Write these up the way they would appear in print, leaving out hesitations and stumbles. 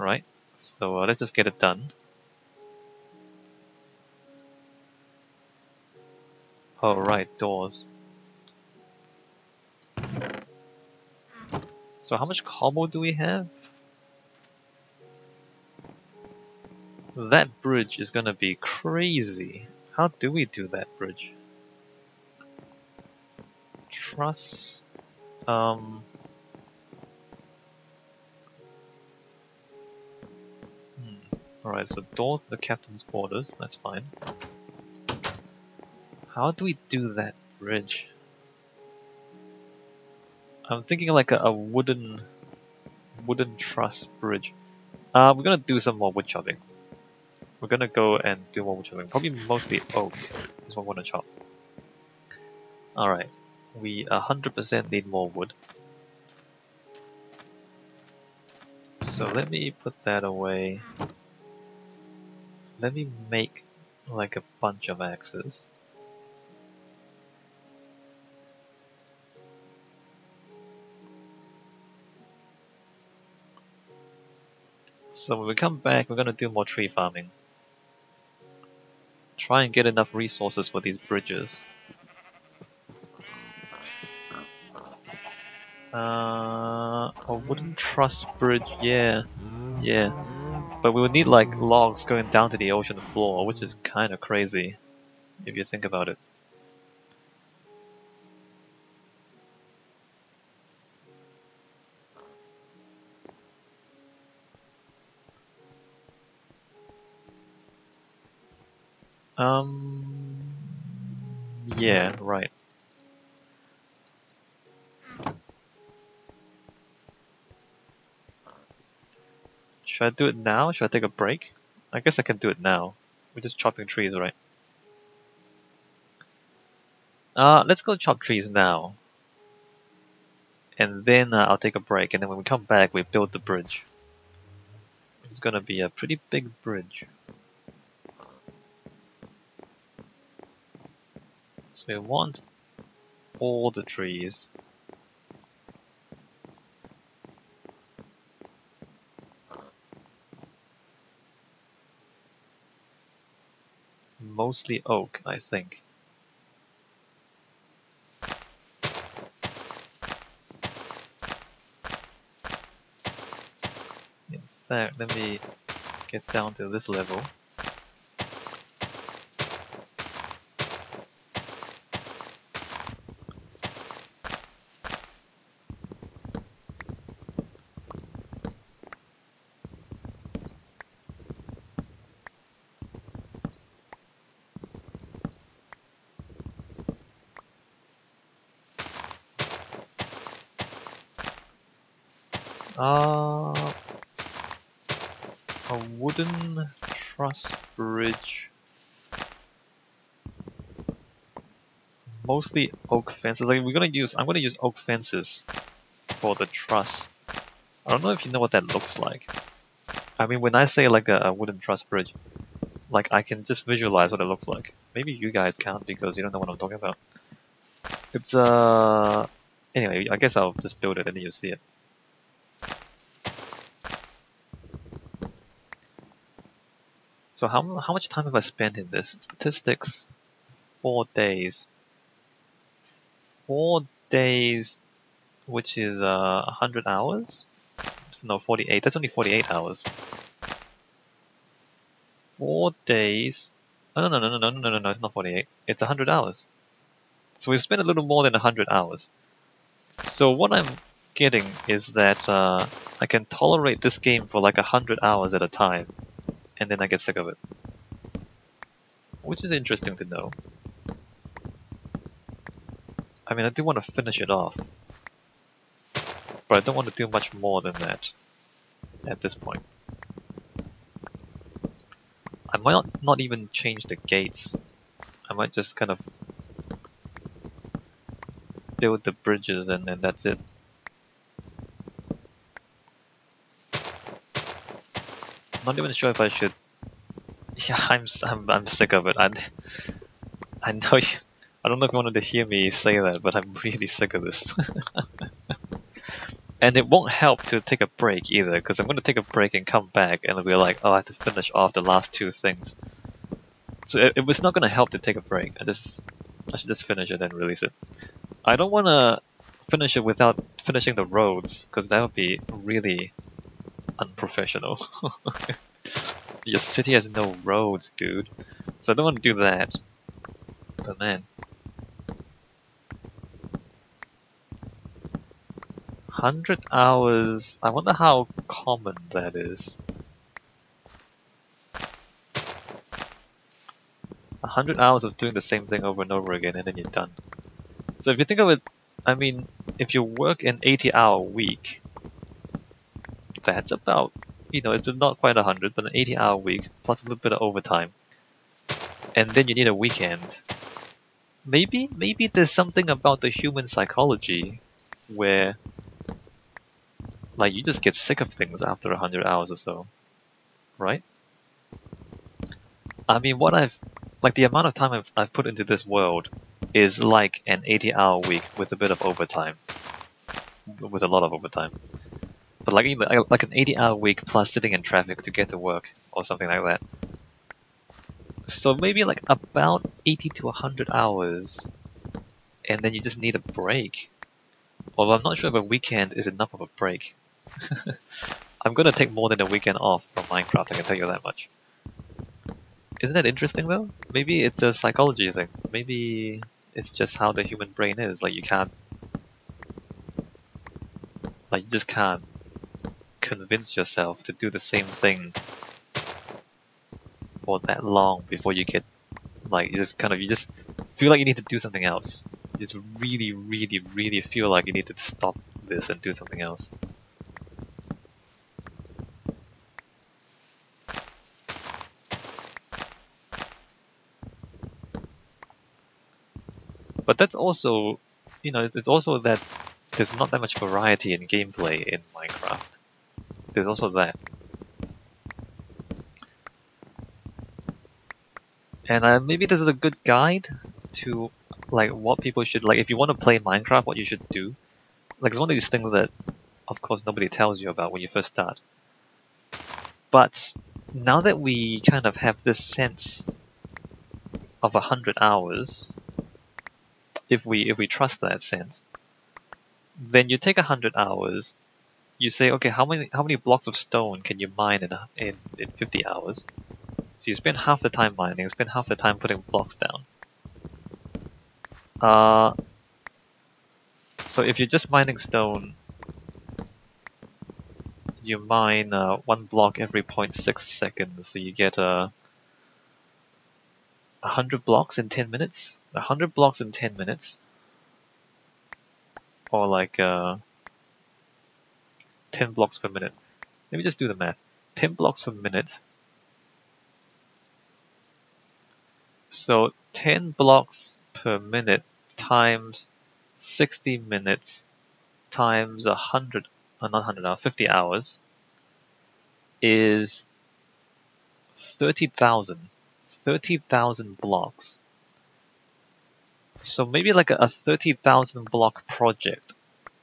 Right, so let's just get it done. Oh right, doors. So how much cobble do we have? That bridge is gonna be crazy. How do we do that bridge? Truss. Alright, so doors to the captain's quarters, that's fine. How do we do that bridge? I'm thinking like a wooden truss bridge. We're gonna do some more wood chopping. We're gonna go and do more wood chopping. Probably mostly oak is what we wanna chop. Alright, we 100% need more wood. So let me put that away. Let me make like a bunch of axes. So when we come back, we're gonna do more tree farming. Try and get enough resources for these bridges. A wooden truss bridge, yeah. But we would need like logs going down to the ocean floor, which is kind of crazy, if you think about it. Yeah, right. Should I do it now? Should I take a break? I guess I can do it now. We're just chopping trees, right? Let's go chop trees now. And then I'll take a break, and then when we come back, we build the bridge. It's gonna be a pretty big bridge. So we want all the trees. Mostly oak, I think. In fact, let me get down to this level. A wooden truss bridge. Mostly oak fences. Like I'm gonna use oak fences for the truss. I don't know if you know what that looks like. I mean, when I say like a wooden truss bridge, like I can just visualize what it looks like. Maybe you guys can't because you don't know what I'm talking about. It's anyway, I guess I'll just build it and then you'll see it. So how much time have I spent in this? Statistics, 4 days. 4 days, which is 100 hours? No, 48. That's only 48 hours. 4 days. Oh, no, it's not 48. It's 100 hours. So we've spent a little more than 100 hours. So what I'm getting is that I can tolerate this game for like 100 hours at a time, and then I get sick of it. Which is interesting to know. I mean, I do want to finish it off, but I don't want to do much more than that at this point. I might not even change the gates. I might just kind of build the bridges and that's it. Not even sure if I should. Yeah, I'm sick of it. I know you. I don't know if you wanted to hear me say that, but I'm really sick of this. And it won't help to take a break either, because I'm going to take a break and come back and we're like, oh, I have to finish off the last 2 things. So it was not going to help to take a break. I should just finish it and release it. I don't want to finish it without finishing the roads, because that would be really unprofessional. Your city has no roads, dude. So I don't want to do that. But man. 100 hours. I wonder how common that is. 100 hours of doing the same thing over and over again, and then you're done. So if you think of it, I mean, if you work an 80-hour week, that's about, it's not quite 100, but an 80-hour week plus a little bit of overtime, and then you need a weekend. Maybe there's something about the human psychology where, like, you just get sick of things after 100 hours or so, right? I mean, the amount of time I've put into this world is like an 80-hour week with a bit of overtime, with a lot of overtime. But like an 80-hour week plus sitting in traffic to get to work or something like that. So maybe like about 80 to 100 hours, and then you just need a break. Although I'm not sure if a weekend is enough of a break. I'm gonna take more than a weekend off from Minecraft, I can tell you that much. Isn't that interesting though? Maybe it's a psychology thing. Maybe it's just how the human brain is. Like you just can't convince yourself to do the same thing for that long before you get, like, you just feel like you need to do something else. You just really, really, really feel like you need to stop this and do something else. But that's also, it's also that there's not that much variety in gameplay in Minecraft. There's also that. And maybe this is a good guide to, like, what people should, like, if you want to play Minecraft, what you should do. Like, it's one of these things that, of course, nobody tells you about when you first start. But now that we kind of have this sense of 100 hours, if we trust that sense, then you take 100 hours, you say, okay, how many blocks of stone can you mine in 50 hours? So you spend half the time mining, spend half the time putting blocks down. So if you're just mining stone, you mine 1 block every 0.6 seconds, so you get 100 blocks in 10 minutes? 100 blocks in 10 minutes? Or like 10 blocks per minute. Let me just do the math. 10 blocks per minute. So 10 blocks per minute times 60 minutes times 100, not 100 hours, 50 hours is 30,000. 30,000 blocks. So maybe like a 30,000 block project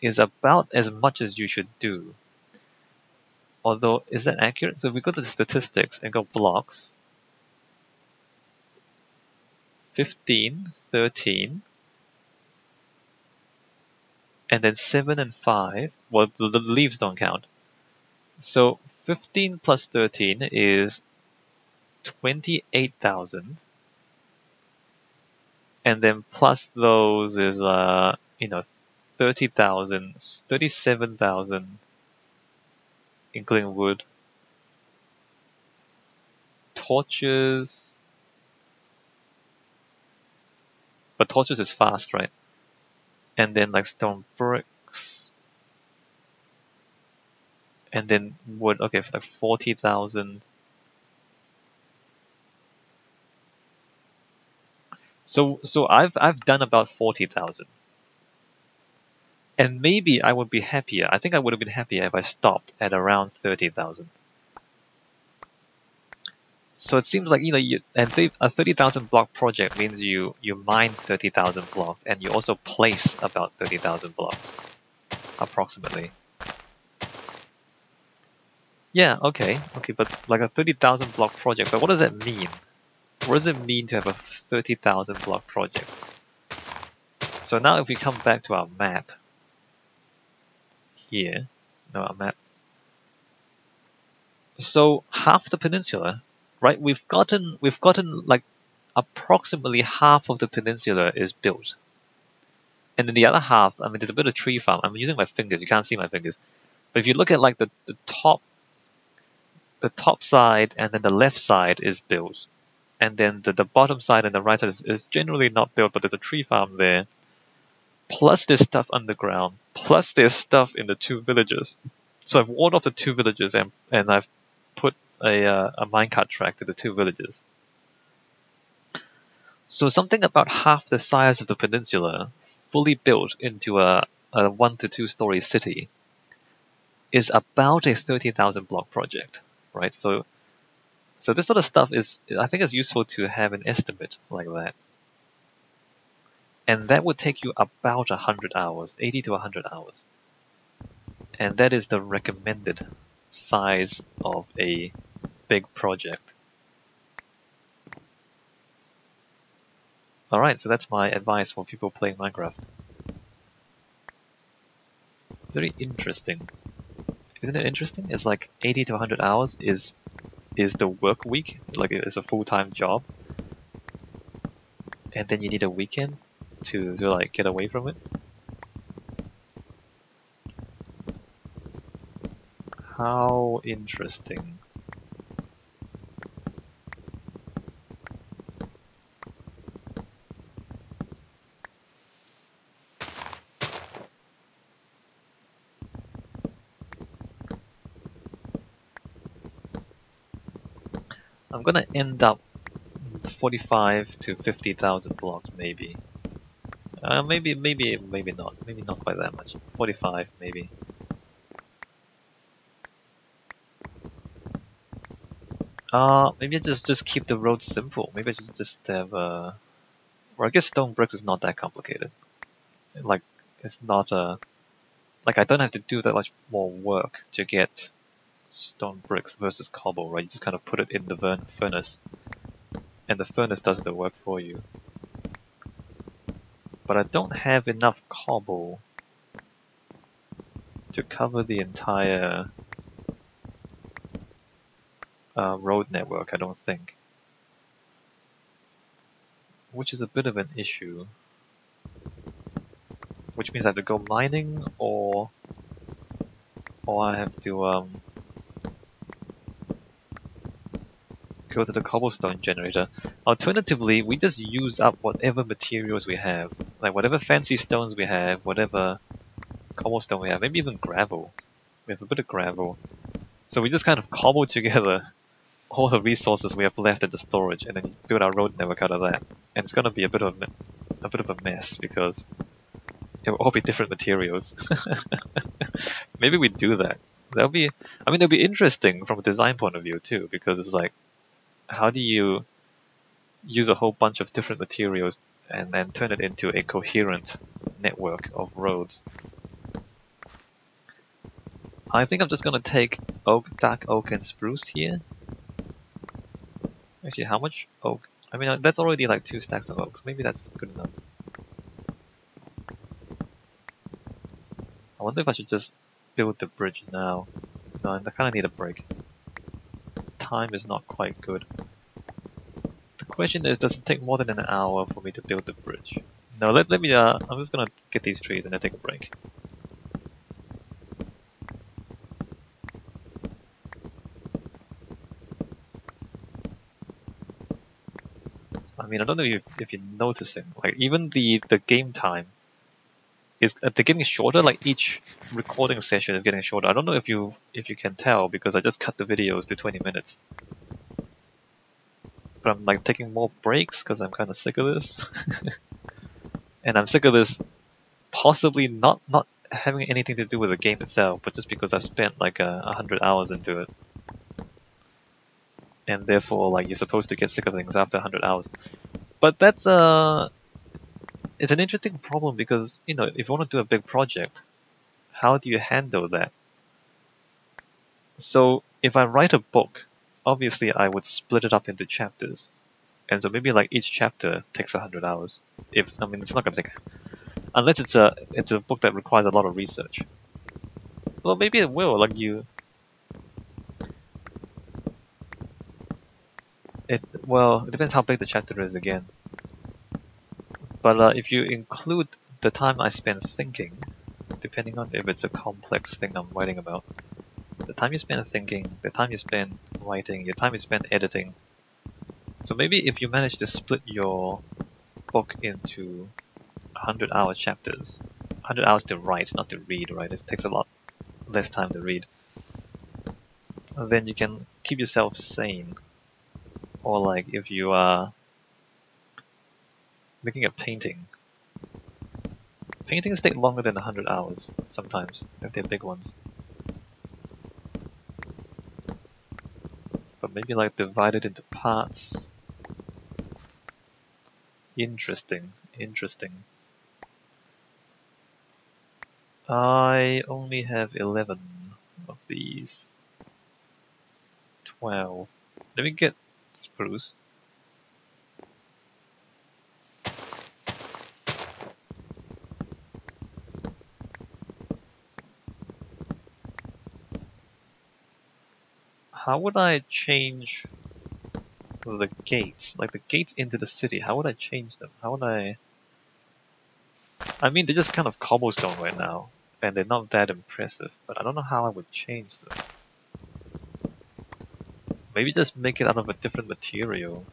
is about as much as you should do. Although, is that accurate? So if we go to the statistics and go blocks, 15, 13, and then 7 and 5, well, the leaves don't count. So 15 plus 13 is 28,000. And then plus those is, 30,000, 37,000, including wood. Torches. But torches is fast, right? And then like stone bricks. And then wood, okay, for like 40,000. So I've done about 40,000. And maybe I would be happier. I think I would have been happier if I stopped at around 30,000. So it seems like, a 30,000 block project means you mine 30,000 blocks and you also place about 30,000 blocks, approximately. Yeah, okay, but like a 30,000 block project. But what does that mean? What does it mean to have a 30,000 block project? So now if we come back to our map here, no, our map. So half the peninsula, right? We've gotten like approximately half of the peninsula is built. And then the other half, I mean, there's a bit of tree farm. I'm using my fingers. You can't see my fingers. But if you look at like the top side and then the left side is built. And then the bottom side and the right side is generally not built, but there's a tree farm there. Plus there's stuff underground. Plus there's stuff in the two villages. So I've walled off the two villages and I've put a minecart track to the two villages. So something about half the size of the peninsula, fully built into a 1 to 2 story city, is about a 30,000 block project, right? So this sort of stuff is, I think it's useful to have an estimate like that. And that would take you about 100 hours, 80 to 100 hours. And that is the recommended size of a big project. Alright, so that's my advice for people playing Minecraft. Very interesting. Isn't it interesting? It's like 80 to 100 hours is the work week, like it's a full-time job. And then you need a weekend to like get away from it. How interesting. I'm gonna end up 45 to 50,000 blocks maybe. Maybe not. Maybe not quite that much. 45 maybe. Maybe I just keep the road simple. Maybe I just have well, I guess stone bricks is not that complicated. Like it's not like I don't have to do that much more work to get stone bricks versus cobble, right? You just kind of put it in the furnace, and the furnace does the work for you. But I don't have enough cobble to cover the entire road network, I don't think. Which is a bit of an issue. Which means I have to go mining, or I have to go to the cobblestone generator. Alternatively, we just use up whatever materials we have. Like whatever fancy stones we have, whatever cobblestone we have, maybe even gravel. We have a bit of gravel. So we just kind of cobble together all the resources we have left in the storage and then build our road network out of that. And it's gonna be a bit of a mess because it will all be different materials. Maybe we do that. That'll be, I mean, it'll be interesting from a design point of view too, because it's like, how do you use a whole bunch of different materials and then turn it into a coherent network of roads? I think I'm just gonna take oak, dark oak, and spruce here. Actually, how much oak? I mean, that's already like 2 stacks of oak. Maybe that's good enough. I wonder if I should just build the bridge now. No, I kind of need a break. Time is not quite good. The question is, does it take more than an hour for me to build the bridge? No, let me, I'm just gonna get these trees and then take a break. I mean, I don't know if you're noticing, like even the game time is they're getting shorter. Like each recording session is getting shorter. I don't know if you can tell because I just cut the videos to 20 minutes. But I'm like taking more breaks because I'm kind of sick of this, and I'm sick of this. Possibly not having anything to do with the game itself, but just because I've spent like 100 hours into it. And therefore, like, you're supposed to get sick of things after 100 hours. But that's it's an interesting problem because, you know, if you want to do a big project, how do you handle that? So if I write a book, obviously I would split it up into chapters. And so maybe like each chapter takes 100 hours. I mean, it's not gonna take, unless it's a book that requires a lot of research. Well, maybe it will. Like well, it depends how big the chapter is again. But if you include the time I spend thinking, depending on if it's a complex thing I'm writing about, the time you spend thinking, the time you spend writing, the time you spend editing. So maybe if you manage to split your book into 100-hour chapters, 100 hours to write, not to read, right? It takes a lot less time to read. And then you can keep yourself sane. Or like if you are making a painting. Paintings take longer than 100 hours sometimes, if they're big ones. But maybe like divide it into parts. Interesting, interesting. I only have 11 of these. 12. Let me get spruce. How would I change the gates? Like the gates into the city, how would I change them? How would I mean, they're just kind of cobblestone right now, and they're not that impressive, but I don't know how I would change them. Maybe just make it out of a different material.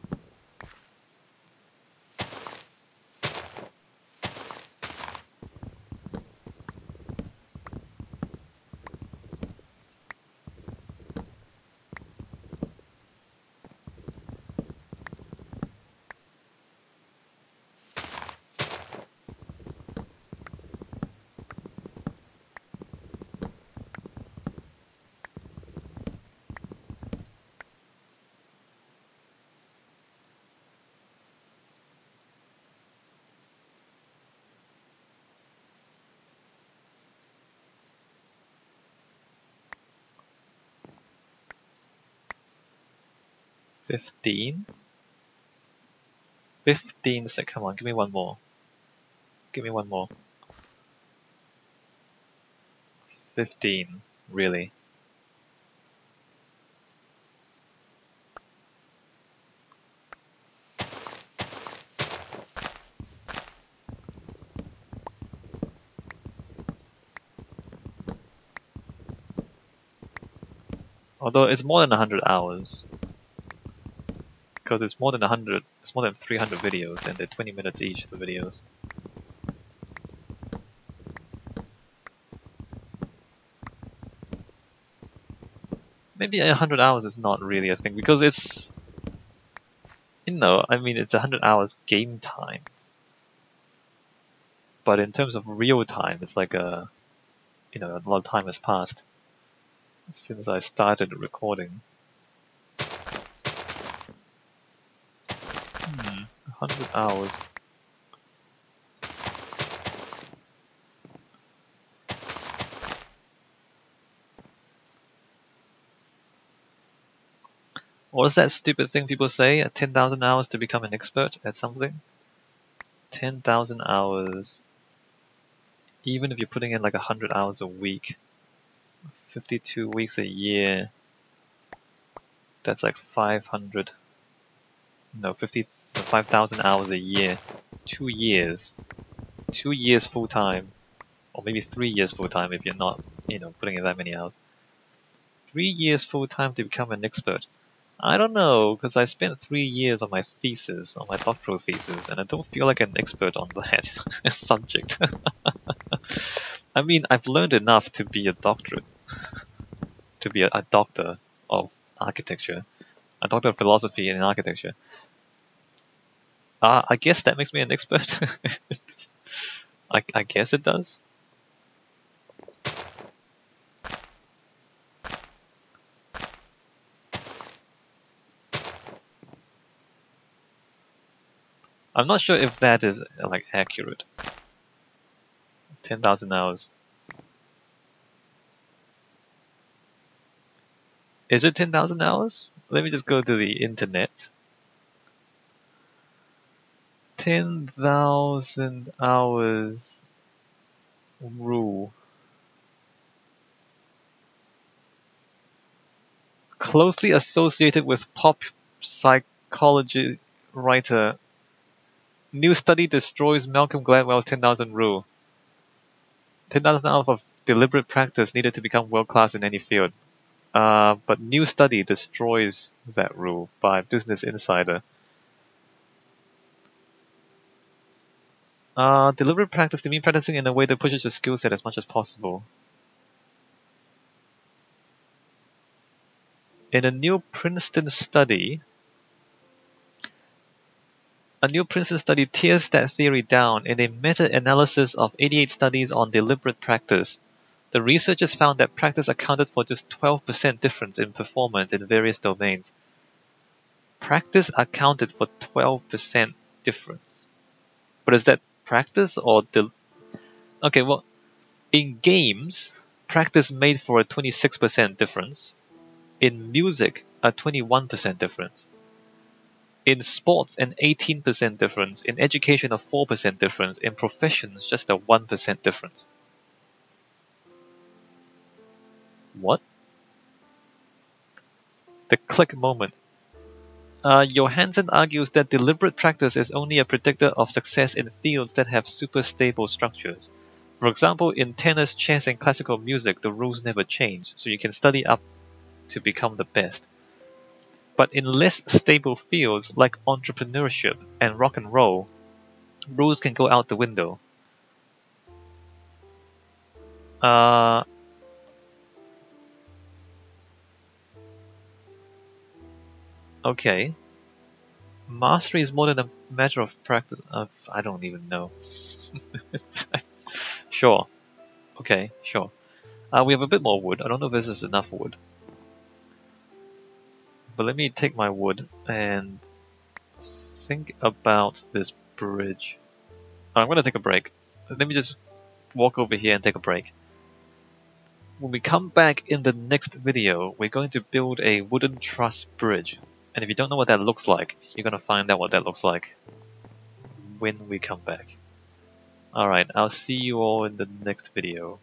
$15? 15 sec, come on, give me one more. Give me one more. 15, really? Although it's more than 100 hours. Because it's more than 100, it's more than 300 videos, and they're 20 minutes each, the videos. Maybe 100 hours is not really a thing, because it's, I mean, it's 100 hours game time. But in terms of real time, it's like a lot of time has passed since I started recording. 100 hours. What is that stupid thing people say? 10,000 hours to become an expert at something? 10,000 hours. Even if you're putting in like 100 hours a week, 52 weeks a year, that's like 5,000 hours a year. 2 years. 2 years full time. Or maybe 3 years full time if you're not, putting in that many hours. 3 years full time to become an expert. I don't know, because I spent 3 years on my thesis, on my doctoral thesis, and I don't feel like an expert on that subject. I mean, I've learned enough to be a doctorate, to be a doctor of architecture, a doctor of philosophy in architecture. I guess that makes me an expert. I guess it does. I'm not sure if that is like accurate. 10,000 hours. Is it 10,000 hours? Let me just go to the internet. 10,000 hours rule. Closely associated with pop psychology writer. New study destroys Malcolm Gladwell's 10,000 rule. 10,000 hours of deliberate practice needed to become world-class in any field. But new study destroys that rule by Business Insider. Deliberate practice, they mean practicing in a way that pushes your skill set as much as possible. In a new Princeton study tears that theory down in a meta-analysis of 88 studies on deliberate practice. The researchers found that practice accounted for just 12% difference in performance in various domains. Practice accounted for 12% difference. But is that practice or okay, well, in games, practice made for a 26% difference. In music, a 21% difference. In sports, an 18% difference. In education, a 4% difference. In professions, just a 1% difference. What? The click moment. Johansson argues that deliberate practice is only a predictor of success in fields that have super stable structures. For example, in tennis, chess, and classical music, the rules never change, so you can study up to become the best. But in less stable fields like entrepreneurship and rock and roll, rules can go out the window. Okay. Mastery is more than a matter of practice. I don't even know. Sure. Okay, sure. We have a bit more wood. I don't know if this is enough wood. But let me take my wood and think about this bridge. I'm going to take a break. Let me just walk over here and take a break. When we come back in the next video, we're going to build a wooden truss bridge. And if you don't know what that looks like, you're going to find out what that looks like when we come back. Alright, I'll see you all in the next video.